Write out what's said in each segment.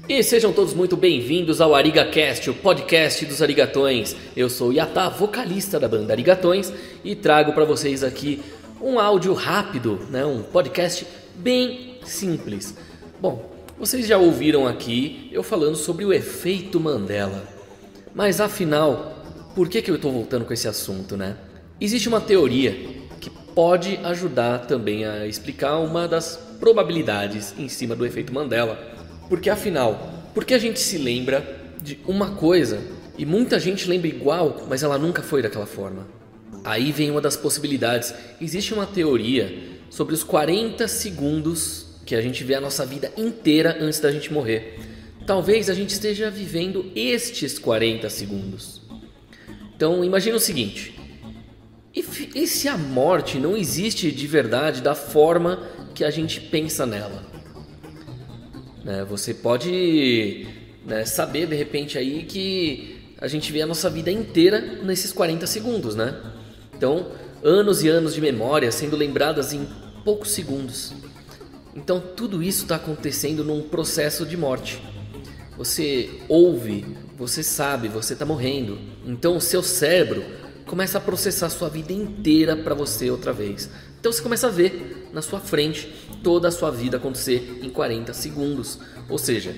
E sejam todos muito bem-vindos ao ArigaCast, o podcast dos Arigatões. Eu sou o Yatá, vocalista da banda Arigatões, e trago para vocês aqui um áudio rápido, um podcast bem simples. Bom, vocês já ouviram aqui eu falando sobre o efeito Mandela. Mas afinal, por que eu estou voltando com esse assunto, Existe uma teoria que pode ajudar também a explicar uma das probabilidades em cima do efeito Mandela. Porque afinal, por que a gente se lembra de uma coisa e muita gente lembra igual, mas ela nunca foi daquela forma? Aí vem uma das possibilidades. Existe uma teoria sobre os 40 segundos que a gente vê a nossa vida inteira antes da gente morrer. Talvez a gente esteja vivendo estes 40 segundos. Então imagina o seguinte: e se a morte não existe de verdade da forma que a gente pensa nela? Você pode saber de repente aí que a gente vê a nossa vida inteira nesses 40 segundos, Então, anos e anos de memória sendo lembradas em poucos segundos. Então, tudo isso está acontecendo num processo de morte. Você ouve, você sabe, você está morrendo. Então, o seu cérebro começa a processar a sua vida inteira para você outra vez. Então, você começa a ver na sua frente toda a sua vida acontecer em 40 segundos. Ou seja,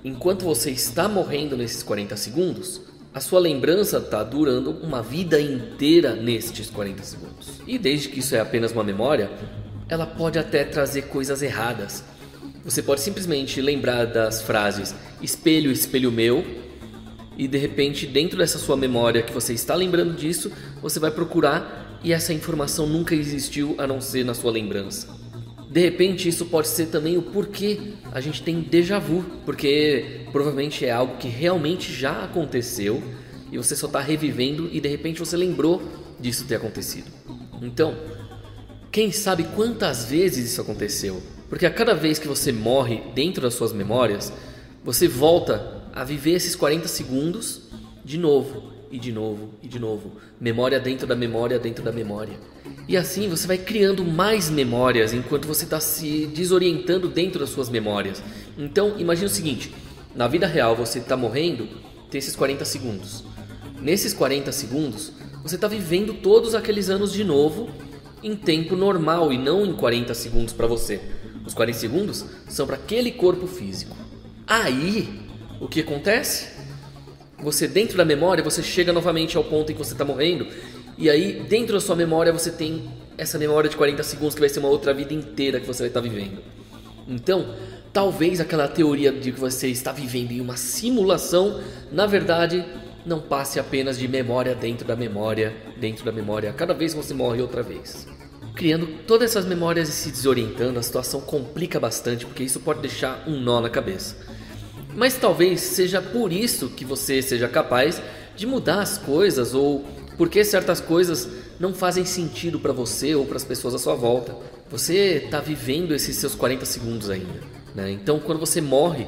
enquanto você está morrendo nesses 40 segundos, a sua lembrança está durando uma vida inteira nestes 40 segundos. E desde que isso é apenas uma memória, ela pode até trazer coisas erradas. Você pode simplesmente lembrar das frases espelho, espelho meu, e de repente dentro dessa sua memória que você está lembrando disso, você vai procurar e essa informação nunca existiu a não ser na sua lembrança. De repente isso pode ser também o porquê a gente tem déjà vu, porque provavelmente é algo que realmente já aconteceu e você só está revivendo e de repente você lembrou disso ter acontecido. Então, quem sabe quantas vezes isso aconteceu? Porque a cada vez que você morre dentro das suas memórias, você volta a viver esses 40 segundos de novo, e de novo, e de novo. Memória dentro da memória, dentro da memória. E assim você vai criando mais memórias enquanto você está se desorientando dentro das suas memórias. Então, imagine o seguinte: na vida real você está morrendo, tem esses 40 segundos. Nesses 40 segundos, você está vivendo todos aqueles anos de novo em tempo normal e não em 40 segundos para você. Os 40 segundos são para aquele corpo físico. Aí, o que acontece? Você dentro da memória, você chega novamente ao ponto em que você está morrendo. E aí dentro da sua memória você tem essa memória de 40 segundos que vai ser uma outra vida inteira que você vai estar vivendo. Então, talvez aquela teoria de que você está vivendo em uma simulação, na verdade, não passe apenas de memória dentro da memória, cada vez que você morre outra vez. Criando todas essas memórias e se desorientando, a situação complica bastante, porque isso pode deixar um nó na cabeça. Mas talvez seja por isso que você seja capaz de mudar as coisas, ou porque certas coisas não fazem sentido para você ou para as pessoas à sua volta. Você está vivendo esses seus 40 segundos ainda, Então quando você morre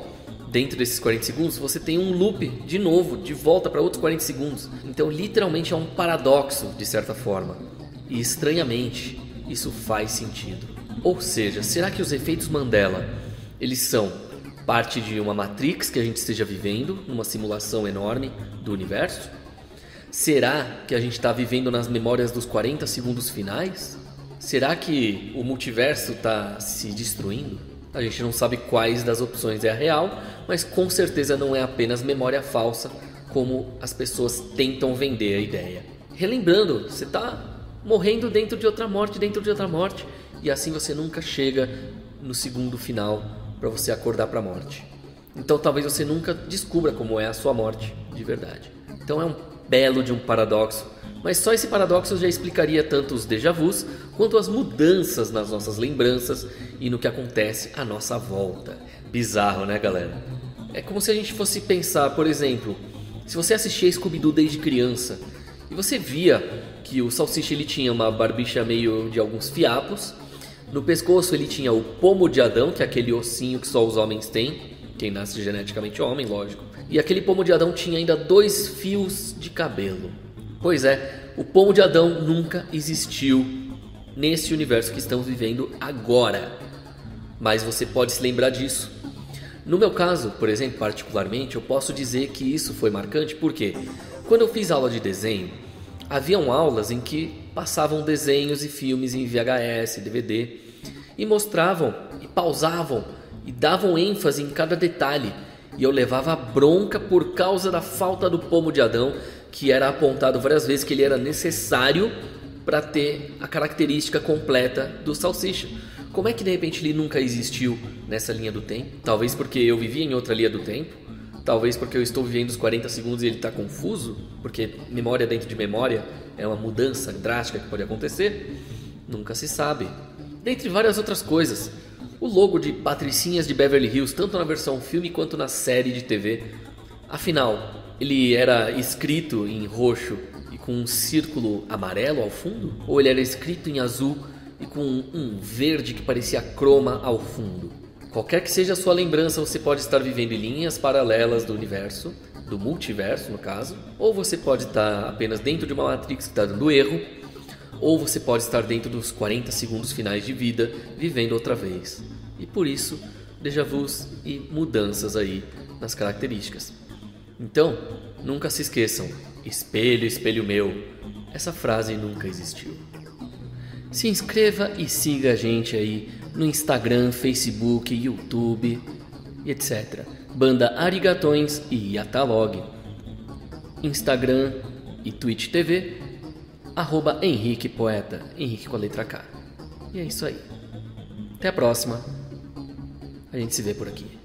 dentro desses 40 segundos, você tem um loop de novo, de volta para outros 40 segundos. Então literalmente é um paradoxo de certa forma. E estranhamente isso faz sentido. Ou seja, será que os efeitos Mandela, eles são parte de uma Matrix que a gente esteja vivendo, numa simulação enorme do universo? Será que a gente está vivendo nas memórias dos 40 segundos finais? Será que o multiverso está se destruindo? A gente não sabe quais das opções é a real, mas com certeza não é apenas memória falsa, como as pessoas tentam vender a ideia. Relembrando, você está morrendo dentro de outra morte, e assim você nunca chega no segundo final para você acordar para a morte. Então talvez você nunca descubra como é a sua morte de verdade. Então é um belo de um paradoxo, mas só esse paradoxo já explicaria tanto os déjà vus quanto as mudanças nas nossas lembranças e no que acontece à nossa volta. Bizarro, galera? É como se a gente fosse pensar, por exemplo, se você assistia Scooby-Doo desde criança e você via que o Salsicha ele tinha uma barbicha meio de alguns fiapos. No pescoço ele tinha o pomo de Adão, que é aquele ossinho que só os homens têm, quem nasce geneticamente homem, lógico. E aquele pomo de Adão tinha ainda 2 fios de cabelo. Pois é, o pomo de Adão nunca existiu nesse universo que estamos vivendo agora. Mas você pode se lembrar disso. No meu caso, por exemplo, particularmente, eu posso dizer que isso foi marcante porque quando eu fiz aula de desenho, haviam aulas em que passavam desenhos e filmes em VHS, DVD e mostravam e pausavam e davam ênfase em cada detalhe. E eu levava bronca por causa da falta do pomo de Adão, que era apontado várias vezes que ele era necessário para ter a característica completa do Salsicha. Como é que de repente ele nunca existiu nessa linha do tempo? Talvez porque eu vivia em outra linha do tempo? Talvez porque eu estou vivendo os 40 segundos e ele está confuso? Porque memória dentro de memória é uma mudança drástica que pode acontecer? Nunca se sabe. Dentre várias outras coisas. O logo de Patricinhas de Beverly Hills, tanto na versão filme quanto na série de TV. Afinal, ele era escrito em roxo e com um círculo amarelo ao fundo? Ou ele era escrito em azul e com um verde que parecia croma ao fundo? Qualquer que seja a sua lembrança, você pode estar vivendo em linhas paralelas do universo, do multiverso no caso, ou você pode estar apenas dentro de uma Matrix que está dando erro, ou você pode estar dentro dos 40 segundos finais de vida, vivendo outra vez. E por isso, déjà vus e mudanças aí nas características. Então, nunca se esqueçam, espelho, espelho meu, essa frase nunca existiu. Se inscreva e siga a gente aí no Instagram, Facebook, YouTube e etc. Banda Arigatões e Yatalog. Instagram e Twitch TV, @Henrique Poeta, Henrique com a letra K. E é isso aí. Até a próxima. A gente se vê por aqui.